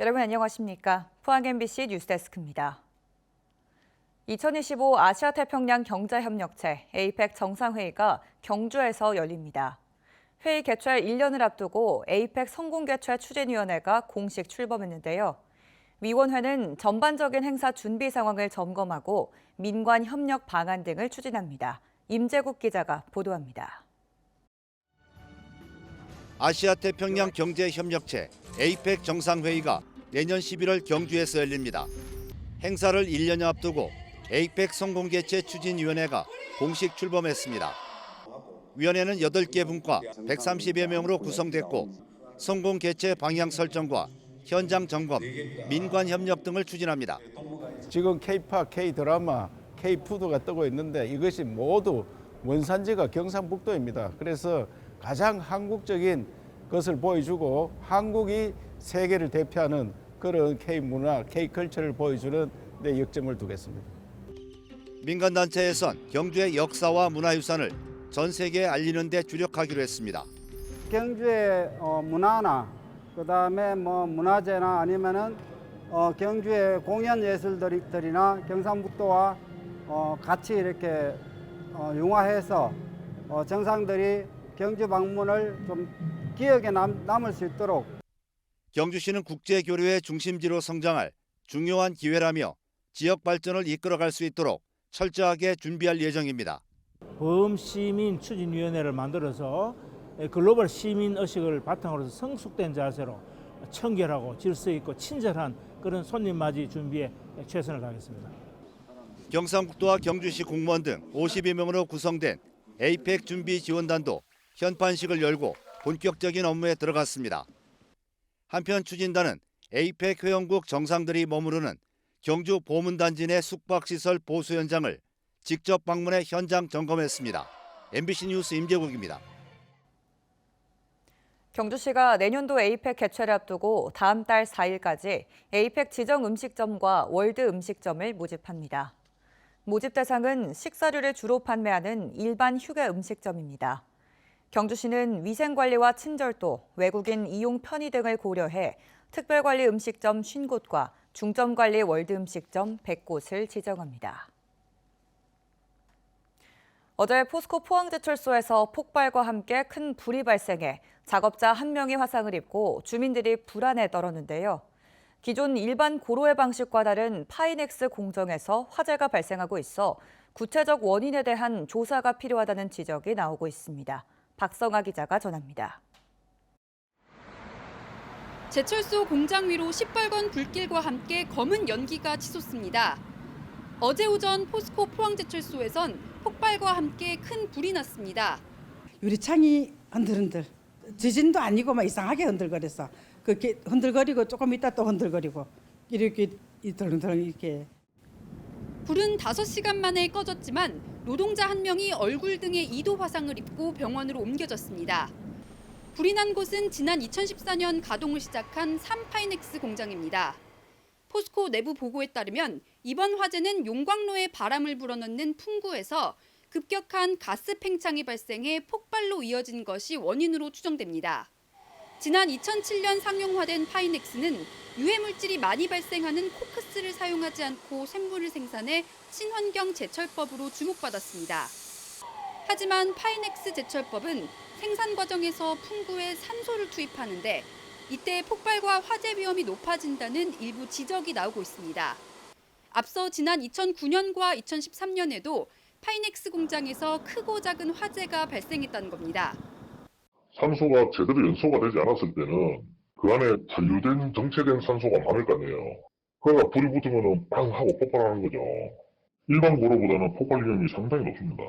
여러분 안녕하십니까? 포항 MBC 뉴스데스크입니다. 2025 아시아태평양 경제협력체 APEC 정상회의가 경주에서 열립니다. 회의 개최 1년을 앞두고 APEC 성공개최 추진위원회가 공식 출범했는데요. 위원회는 전반적인 행사 준비 상황을 점검하고 민관 협력 방안 등을 추진합니다. 임재국 기자가 보도합니다. 아시아태평양 경제협력체 APEC 정상회의가 내년 11월 경주에서 열립니다. 행사를 1년 앞두고 APEC 성공개최 추진위원회가 공식 출범했습니다. 위원회는 8개 분과 130여 명으로 구성됐고 성공개최 방향 설정과 현장 점검, 민관 협력 등을 추진합니다. 지금 K-팝, K-드라마, K-푸드가 뜨고 있는데 이것이 모두 원산지가 경상북도입니다. 그래서 가장 한국적인 것을 보여주고 한국이 세계를 대표하는 그런 K-문화, K-컬처를 보여주는 데 역점을 두겠습니다. 민간단체에선 경주의 역사와 문화유산을 전 세계에 알리는 데 주력하기로 했습니다. 경주의 문화나 그다음에 문화재나 아니면은 경주의 공연 예술들이나 경상북도와 같이 이렇게 융화해서 정상들이 경주 방문을 좀 기억에 남을 수 있도록. 경주시는 국제교류의 중심지로 성장할 중요한 기회라며 지역 발전을 이끌어갈 수 있도록 철저하게 준비할 예정입니다. 범시민 추진위원회를 만들어서 글로벌 시민의식을 바탕으로 해서 성숙된 자세로 청결하고 질서 있고 친절한 그런 손님 맞이 준비에 최선을 다하겠습니다. 경상북도와 경주시 공무원 등 52명으로 구성된 APEC 준비 지원단도 현판식을 열고 본격적인 업무에 들어갔습니다. 한편 추진단은 APEC 회원국 정상들이 머무르는 경주 보문단지 내 숙박시설 보수 현장을 직접 방문해 현장 점검했습니다. MBC 뉴스 임재국입니다. 경주시가 내년도 APEC 개최를 앞두고 다음 달 4일까지 APEC 지정 음식점과 월드 음식점을 모집합니다. 모집 대상은 식사류를 주로 판매하는 일반 휴게 음식점입니다. 경주시는 위생관리와 친절도, 외국인 이용 편의 등을 고려해 특별관리 음식점 50곳과 중점관리 월드 음식점 100곳을 지정합니다. 어제 포스코 포항제철소에서 폭발과 함께 큰 불이 발생해 작업자 1명이 화상을 입고 주민들이 불안에 떨었는데요. 기존 일반 고로의 방식과 다른 파이넥스 공정에서 화재가 발생하고 있어 구체적 원인에 대한 조사가 필요하다는 지적이 나오고 있습니다. 박성아 기자가 전합니다. 제철소 공장 위로 시뻘건 불길과 함께 검은 연기가 치솟습니다. 어제 오전 포스코 포항제철소에선 폭발과 함께 큰 불이 났습니다. 유리창이 흔들흔들. 지진도 아니고 막 이상하게 흔들거렸어. 그렇게 흔들거리고 조금 있다 또 흔들거리고 이렇게 덜덜 이렇게. 불은 5시간 만에 꺼졌지만 노동자 1명이 얼굴 등에 2도 화상을 입고 병원으로 옮겨졌습니다. 불이 난 곳은 지난 2014년 가동을 시작한 3파이넥스 공장입니다. 포스코 내부 보고에 따르면 이번 화재는 용광로에 바람을 불어넣는 풍구에서 급격한 가스 팽창이 발생해 폭발로 이어진 것이 원인으로 추정됩니다. 지난 2007년 상용화된 파이넥스는 유해 물질이 많이 발생하는 코크스를 사용하지 않고 쇳물을 생산해 친환경 제철법으로 주목받았습니다. 하지만 파이넥스 제철법은 생산 과정에서 풍구에 산소를 투입하는데 이때 폭발과 화재 위험이 높아진다는 일부 지적이 나오고 있습니다. 앞서 지난 2009년과 2013년에도 파이넥스 공장에서 크고 작은 화재가 발생했다는 겁니다. 산소가 제대로 연소가 되지 않았을 때는 그 안에 잔류된 정체된 산소가 많을 거 아니에요. 그러니까 불이 붙으면 빵 하고 폭발하는 거죠. 일반 고로보다는 폭발 위험이 상당히 높습니다.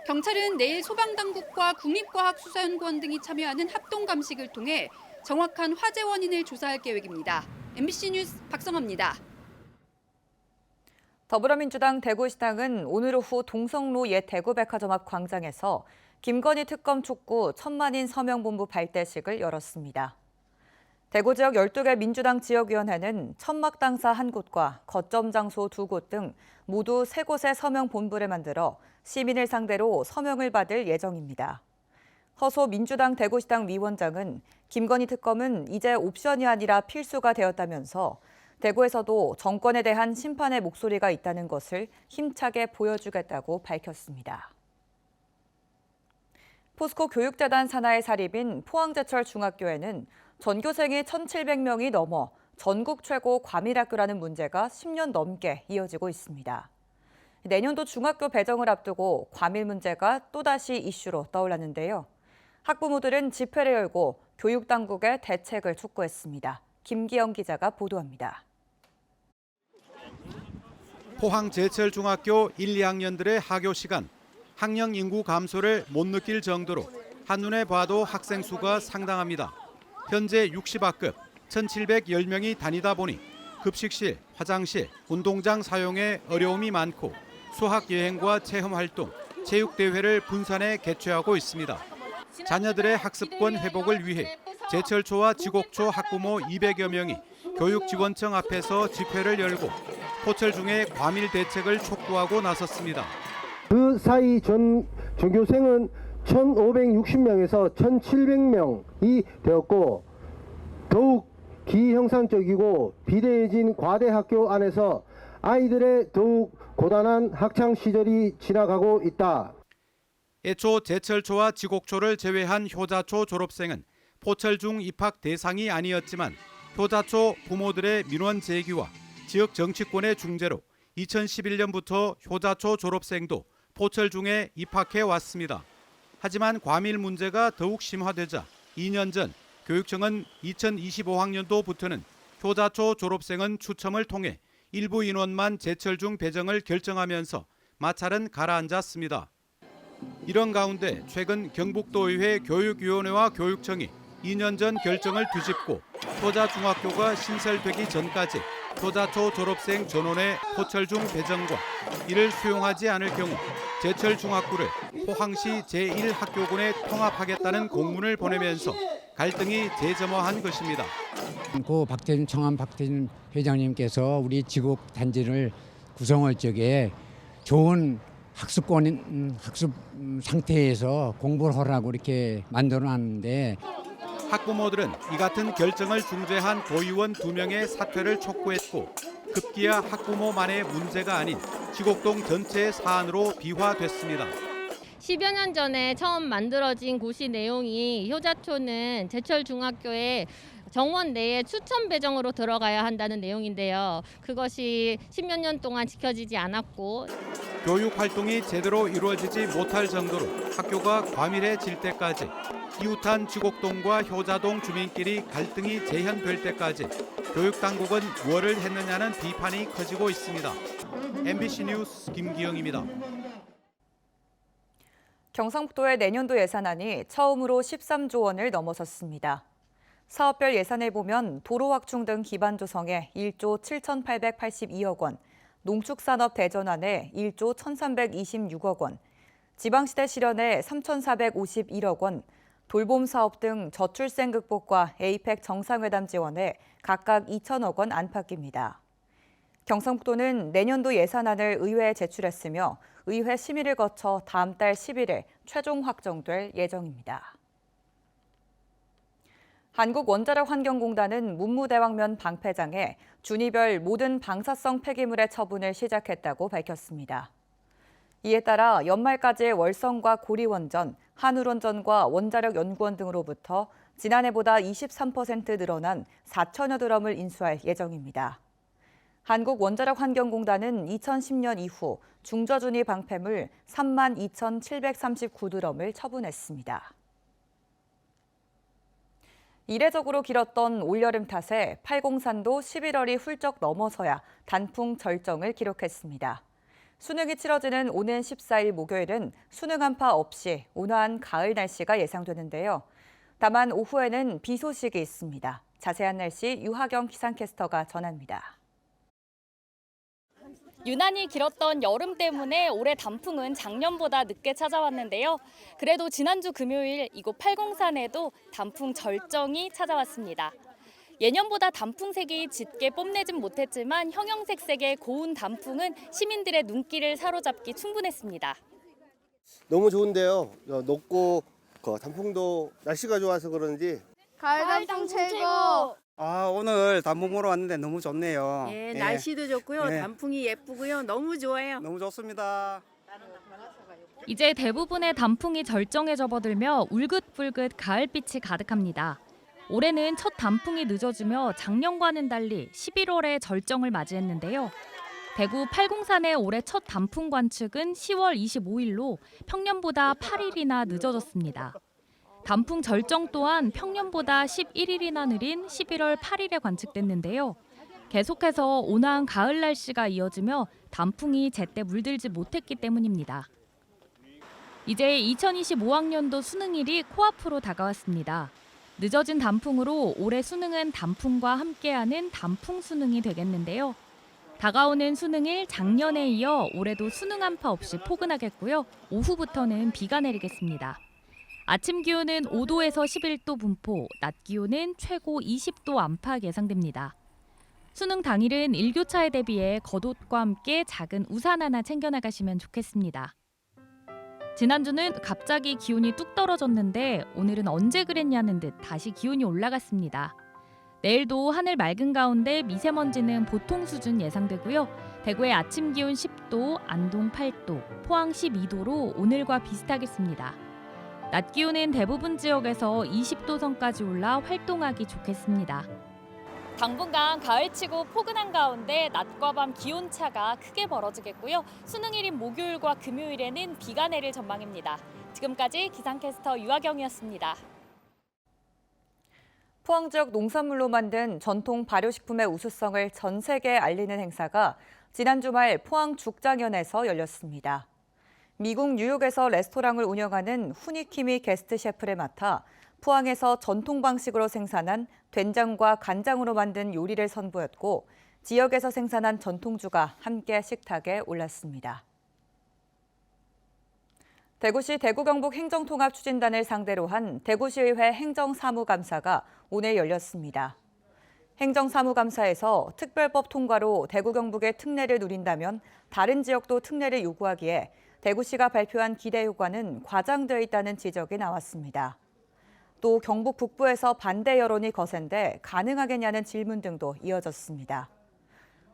경찰은 내일 소방당국과 국립과학수사연구원 등이 참여하는 합동감식을 통해 정확한 화재 원인을 조사할 계획입니다. MBC 뉴스 박성아입니다. 더불어민주당 대구시당은 오늘 오후 동성로 옛 대구백화점 앞 광장에서 김건희 특검 촉구 천만인 서명본부 발대식을 열었습니다. 대구 지역 12개 민주당 지역위원회는 천막 당사 1곳과 거점 장소 2곳 등 모두 3곳의 서명본부를 만들어 시민을 상대로 서명을 받을 예정입니다. 허소 민주당 대구시당 위원장은 김건희 특검은 이제 옵션이 아니라 필수가 되었다면서 대구에서도 정권에 대한 심판의 목소리가 있다는 것을 힘차게 보여주겠다고 밝혔습니다. 포스코 교육재단 산하의 사립인 포항제철중학교에는 전교생이 1,700명이 넘어 전국 최고 과밀학교라는 문제가 10년 넘게 이어지고 있습니다. 내년도 중학교 배정을 앞두고 과밀 문제가 또다시 이슈로 떠올랐는데요. 학부모들은 집회를 열고 교육당국의 대책을 촉구했습니다. 김기영 기자가 보도합니다. 포항제철중학교 1, 2학년들의 하교 시간, 학령 인구 감소를 못 느낄 정도로 한눈에 봐도 학생 수가 상당합니다. 현재 60학급 1,710명이 다니다 보니 급식실, 화장실, 운동장 사용에 어려움이 많고 수학 여행과 체험 활동, 체육 대회를 분산해 개최하고 있습니다. 자녀들의 학습권 회복을 위해 제철초와 지곡초 학부모 200여 명이 교육지원청 앞에서 집회를 열고 포철중의 과밀 대책을 촉구하고 나섰습니다. 그 사이 전교생은 1,560명에서 1,700명이 되었고 더욱 기형상적이고 비대해진 과대 학교 안에서 아이들의 더욱 고단한 학창 시절이 지나가고 있다. 애초 제철초와 지곡초를 제외한 효자초 졸업생은 포철중 입학 대상이 아니었지만 효자초 부모들의 민원 제기와 지역 정치권의 중재로 2011년부터 효자초 졸업생도 포철중에 입학해 왔습니다. 하지만 과밀 문제가 더욱 심화되자 2년 전 교육청은 2025학년도부터는 효자초 졸업생은 추첨을 통해 일부 인원만 제철중 배정을 결정하면서 마찰은 가라앉았습니다. 이런 가운데 최근 경북도의회 교육위원회와 교육청이 2년 전 결정을 뒤집고 효자중학교가 신설되기 전까지 효자초 졸업생 전원의 포철중 배정과 이를 수용하지 않을 경우 제철중학교를 포항시 제1학교군에 통합하겠다는 공문을 보내면서 갈등이 재점화한 것입니다. 고 청암 박태진 회장님께서 우리 지곡 단지를 구성할 적에 좋은 학습 상태에서 공부를 하라고 이렇게 만들어놨는데 학부모들은 이 같은 결정을 중재한 도의원 2명의 사퇴를 촉구했고 급기야 학부모만의 문제가 아닌 지곡동 전체의 사안으로 비화됐습니다. 10여 년 전에 처음 만들어진 고시 내용이 효자초는 제철중학교에 정원 내에 추천 배정으로 들어가야 한다는 내용인데요. 그것이 10여 년 동안 지켜지지 않았고 교육 활동이 제대로 이루어지지 못할 정도로 학교가 과밀해질 때까지 이웃한 지곡동과 효자동 주민끼리 갈등이 재현될 때까지 교육당국은 무엇을 했느냐는 비판이 커지고 있습니다. MBC 뉴스 김기영입니다. 경상북도의 내년도 예산안이 처음으로 13조 원을 넘어섰습니다. 사업별 예산을 보면 도로 확충 등 기반 조성에 1조 7,882억 원, 농축산업 대전환에 1조 1,326억 원, 지방시대 실현에 3,451억 원, 돌봄 사업 등 저출생 극복과 에이펙 정상회담 지원에 각각 2천억 원 안팎입니다. 경상북도는 내년도 예산안을 의회에 제출했으며 의회 심의를 거쳐 다음 달 10일에 최종 확정될 예정입니다. 한국원자력환경공단은 문무대왕면 방패장에 준위별 모든 방사성 폐기물의 처분을 시작했다고 밝혔습니다. 이에 따라 연말까지 월성과 고리원전, 한울원전과 원자력연구원 등으로부터 지난해보다 23% 늘어난 4천여 드럼을 인수할 예정입니다. 한국원자력환경공단은 2010년 이후 중저준위 방패물 32,739드럼을 처분했습니다. 이례적으로 길었던 올여름 탓에 팔공산도 11월이 훌쩍 넘어서야 단풍 절정을 기록했습니다. 수능이 치러지는 오는 14일 목요일은 수능 한파 없이 온화한 가을 날씨가 예상되는데요. 다만 오후에는 비 소식이 있습니다. 자세한 날씨 유하경 기상캐스터가 전합니다. 유난히 길었던 여름 때문에 올해 단풍은 작년보다 늦게 찾아왔는데요. 그래도 지난주 금요일 이곳 팔공산에도 단풍 절정이 찾아왔습니다. 예년보다 단풍색이 짙게 뽐내진 못했지만 형형색색의 고운 단풍은 시민들의 눈길을 사로잡기 충분했습니다. 너무 좋은데요. 높고 좋고 단풍도 날씨가 좋아서 그런지 가을 단풍 최고. 오늘 단풍 보러 왔는데 너무 좋네요. 예, 날씨도 좋고요. 네. 단풍이 예쁘고요. 너무 좋아요. 너무 좋습니다. 이제 대부분의 단풍이 절정에 접어들며 울긋불긋 가을빛이 가득합니다. 올해는 첫 단풍이 늦어지며 작년과는 달리 11월에 절정을 맞이했는데요. 대구 팔공산의 올해 첫 단풍 관측은 10월 25일로 평년보다 8일이나 늦어졌습니다. 단풍 절정 또한 평년보다 11일이나 느린 11월 8일에 관측됐는데요. 계속해서 온화한 가을 날씨가 이어지며 단풍이 제때 물들지 못했기 때문입니다. 이제 2025학년도 수능일이 코앞으로 다가왔습니다. 늦어진 단풍으로 올해 수능은 단풍과 함께하는 단풍 수능이 되겠는데요. 다가오는 수능일 작년에 이어 올해도 수능 한파 없이 포근하겠고요. 오후부터는 비가 내리겠습니다. 아침 기온은 5도에서 11도 분포, 낮 기온은 최고 20도 안팎 예상됩니다. 수능 당일은 일교차에 대비해 겉옷과 함께 작은 우산 하나 챙겨나가시면 좋겠습니다. 지난주는 갑자기 기온이 뚝 떨어졌는데 오늘은 언제 그랬냐는 듯 다시 기온이 올라갔습니다. 내일도 하늘 맑은 가운데 미세먼지는 보통 수준 예상되고요. 대구의 아침 기온 10도, 안동 8도, 포항 12도로 오늘과 비슷하겠습니다. 낮 기온은 대부분 지역에서 20도 선까지 올라 활동하기 좋겠습니다. 당분간 가을치고 포근한 가운데 낮과 밤 기온차가 크게 벌어지겠고요. 수능일인 목요일과 금요일에는 비가 내릴 전망입니다. 지금까지 기상캐스터 유아경이었습니다. 포항 지역 농산물로 만든 전통 발효식품의 우수성을 전 세계에 알리는 행사가 지난 주말 포항 죽장현에서 열렸습니다. 미국 뉴욕에서 레스토랑을 운영하는 후니킴이 게스트 셰프를 맡아 포항에서 전통 방식으로 생산한 된장과 간장으로 만든 요리를 선보였고 지역에서 생산한 전통주가 함께 식탁에 올랐습니다. 대구시 대구경북행정통합추진단을 상대로 한 대구시의회 행정사무감사가 오늘 열렸습니다. 행정사무감사에서 특별법 통과로 대구 경북의 특례를 누린다면 다른 지역도 특례를 요구하기에 대구시가 발표한 기대 효과는 과장되어 있다는 지적이 나왔습니다. 또 경북 북부에서 반대 여론이 거센데 가능하겠냐는 질문 등도 이어졌습니다.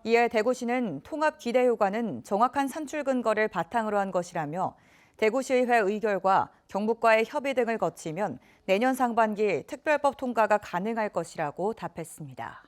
이에 대구시는 통합 기대 효과는 정확한 산출 근거를 바탕으로 한 것이라며 대구시의회 의결과 경북과의 협의 등을 거치면 내년 상반기 특별법 통과가 가능할 것이라고 답했습니다.